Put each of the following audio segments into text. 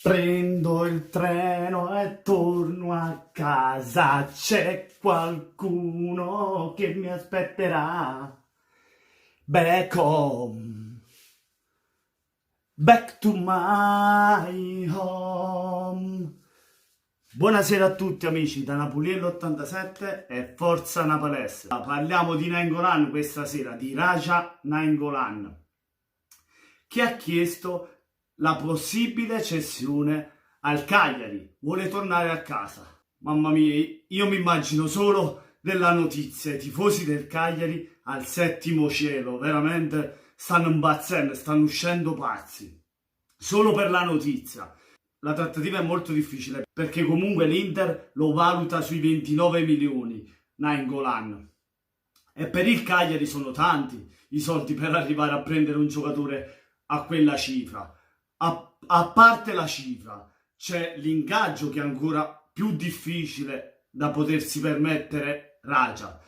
Prendo il treno e torno a casa, c'è qualcuno che mi aspetterà. Back home, back to my home. Buonasera a tutti amici da Napuliello87 e Forza Napalese. Parliamo di Nainggolan questa sera, di Raja Nainggolan, che ha chiesto la possibile cessione al Cagliari, vuole tornare a casa. Mamma mia, io mi immagino solo della notizia, i tifosi del Cagliari al settimo cielo, veramente stanno impazzendo, stanno uscendo pazzi, solo per la notizia. La trattativa è molto difficile perché comunque l'Inter lo valuta sui 29 milioni, Nainggolan. E per il Cagliari sono tanti i soldi per arrivare a prendere un giocatore a quella cifra. A parte la cifra, c'è l'ingaggio che è ancora più difficile da potersi permettere Raja.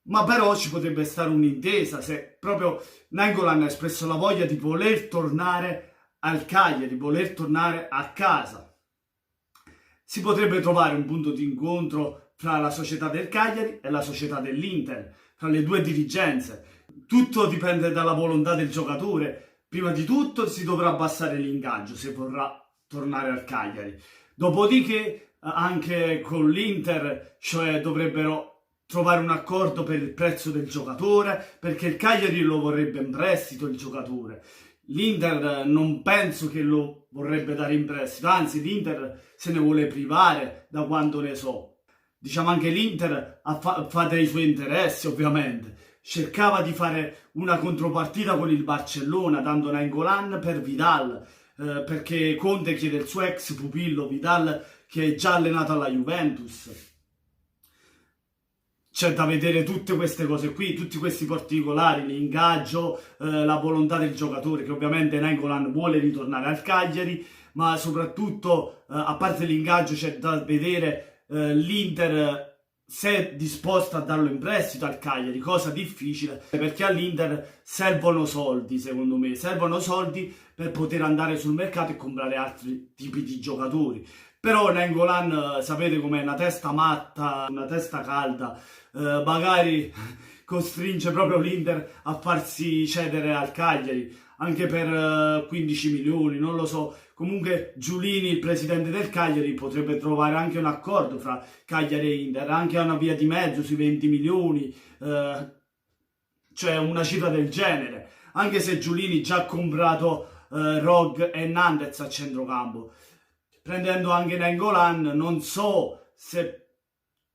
Ma però ci potrebbe stare un'intesa se proprio Nainggolan ha espresso la voglia di voler tornare al Cagliari, di voler tornare a casa. Si potrebbe trovare un punto di incontro fra la società del Cagliari e la società dell'Inter, fra le due dirigenze. Tutto dipende dalla volontà del giocatore. Prima di tutto si dovrà abbassare l'ingaggio se vorrà tornare al Cagliari. Dopodiché anche con l'Inter, cioè dovrebbero trovare un accordo per il prezzo del giocatore, perché il Cagliari lo vorrebbe in prestito il giocatore. L'Inter non penso che lo vorrebbe dare in prestito, anzi l'Inter se ne vuole privare da quanto ne so. Diciamo anche l'Inter fa dei suoi interessi ovviamente. Cercava di fare una contropartita con il Barcellona dando Nainggolan per Vidal, perché Conte chiede il suo ex pupillo Vidal che è già allenato alla Juventus. C'è da vedere tutte queste cose qui, tutti questi particolari, l'ingaggio, la volontà del giocatore, che ovviamente Nainggolan vuole ritornare al Cagliari, ma soprattutto, a parte l'ingaggio, c'è da vedere l'Inter se è disposta a darlo in prestito al Cagliari, cosa difficile, perché all'Inter servono soldi, secondo me, servono soldi per poter andare sul mercato e comprare altri tipi di giocatori. Però Nainggolan, sapete com'è, una testa matta, una testa calda, magari costringe proprio l'Inter a farsi cedere al Cagliari, anche per 15 milioni, non lo so. Comunque Giulini, il presidente del Cagliari, potrebbe trovare anche un accordo fra Cagliari e Inter, anche una via di mezzo sui 20 milioni, cioè una cifra del genere, anche se Giulini già ha comprato Rog e Nandez a centrocampo. Prendendo anche Nainggolan, non so se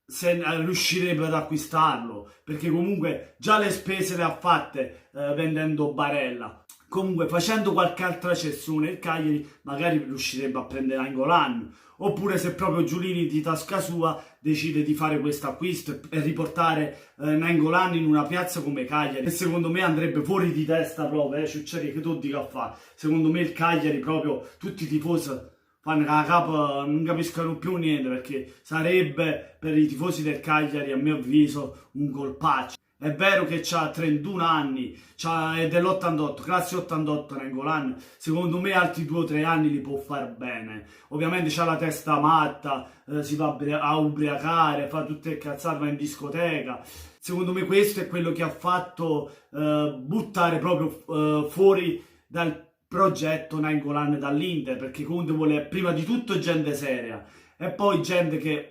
riuscirebbe ad acquistarlo, perché comunque già le spese le ha fatte vendendo Barella. Comunque facendo qualche altra cessione il Cagliari magari riuscirebbe a prendere Nainggolan, oppure se proprio Giulini di tasca sua decide di fare questo acquisto e riportare Nainggolan in una piazza come Cagliari, e secondo me andrebbe fuori di testa proprio, Ciucciari, che tu dica a fare. Secondo me il Cagliari proprio, tutti i tifosi fanno la capa, non capiscono più niente, perché sarebbe per i tifosi del Cagliari, a mio avviso, un colpaccio. È vero che ha 31 anni, è dell'88, classe 88 Nainggolan, secondo me altri 2 o 3 anni li può fare bene. Ovviamente c'ha la testa matta, si va a ubriacare, fa tutte le cazzate, va in discoteca. Secondo me questo è quello che ha fatto buttare proprio fuori dal progetto Nainggolan dall'Inter, perché Conte vuole prima di tutto gente seria e poi gente che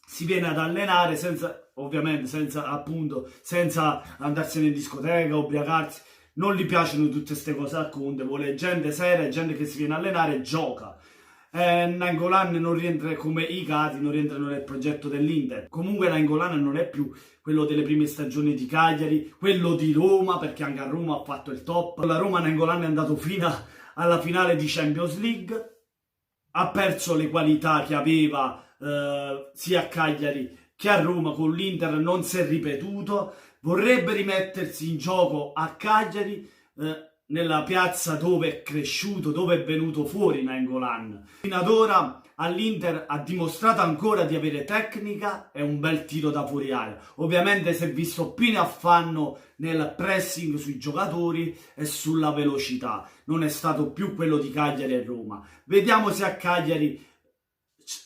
si viene ad allenare senza, ovviamente senza andarsene in discoteca, ubriacarsi. Non gli piacciono tutte queste cose a Conte, vuole gente seria, gente che si viene a allenare e gioca. Nainggolan non rientra, come Icardi, non rientrano nel progetto dell'Inter. Comunque Nainggolan non è più quello delle prime stagioni di Cagliari, quello di Roma, perché anche a Roma ha fatto il top. Con la Roma Nainggolan è andato fino alla finale di Champions League, ha perso le qualità che aveva sia a Cagliari che a Roma, con l'Inter non si è ripetuto, vorrebbe rimettersi in gioco a Cagliari, nella piazza dove è cresciuto, dove è venuto fuori Nainggolan. Fino ad ora all'Inter ha dimostrato ancora di avere tecnica e un bel tiro da fuori area. Ovviamente si è visto più in affanno nel pressing sui giocatori e sulla velocità. Non è stato più quello di Cagliari e Roma. Vediamo se a Cagliari,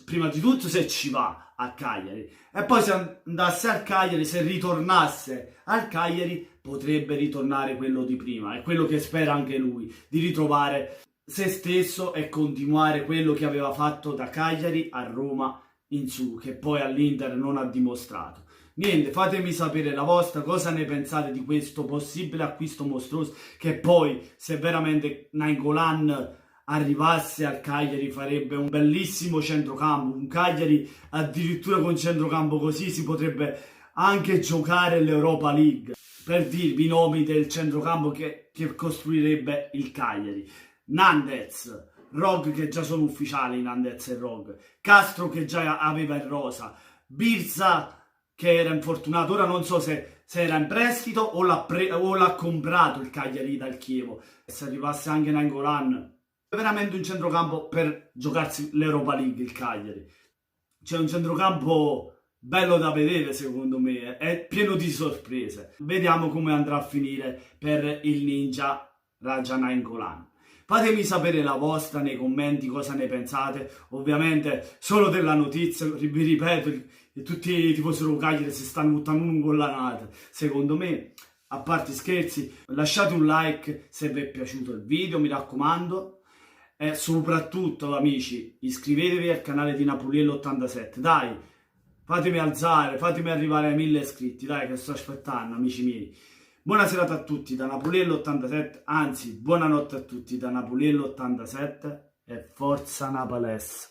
prima di tutto, se ci va a Cagliari, e poi se andasse al Cagliari, se ritornasse al Cagliari, potrebbe ritornare quello di prima. È quello che spera anche lui, di ritrovare se stesso e continuare quello che aveva fatto da Cagliari a Roma in su, che poi all'Inter non ha dimostrato. Niente, fatemi sapere la vostra, cosa ne pensate di questo possibile acquisto mostruoso, che poi, se veramente Nainggolan arrivasse al Cagliari, farebbe un bellissimo centrocampo. Un Cagliari addirittura con centrocampo così si potrebbe anche giocare l'Europa League. Per dirvi i nomi del centrocampo che costruirebbe il Cagliari: Nandez, Rog, che già sono ufficiali Nandez e Rog, Castro che già aveva il rosa, Birza che era infortunato, ora non so se era in prestito o l'ha comprato il Cagliari dal Chievo. Se arrivasse anche Nainggolan, è veramente un centrocampo per giocarsi l'Europa League il Cagliari. C'è un centrocampo bello da vedere, secondo me, è pieno di sorprese. Vediamo come andrà a finire per il Ninja Raja Nainggolan. Fatemi sapere la vostra nei commenti, cosa ne pensate. Ovviamente solo della notizia, vi ripeto, tutti i tifosi del Cagliari si stanno buttando un gollanata. Secondo me, a parte scherzi, lasciate un like se vi è piaciuto il video, mi raccomando. E soprattutto, amici, iscrivetevi al canale di Napuliello87, dai, fatemi alzare, fatemi arrivare ai 1000 iscritti, dai, che sto aspettando, amici miei. Buona serata a tutti da Napuliello87, anzi, buonanotte a tutti da Napuliello87 e forza Napales!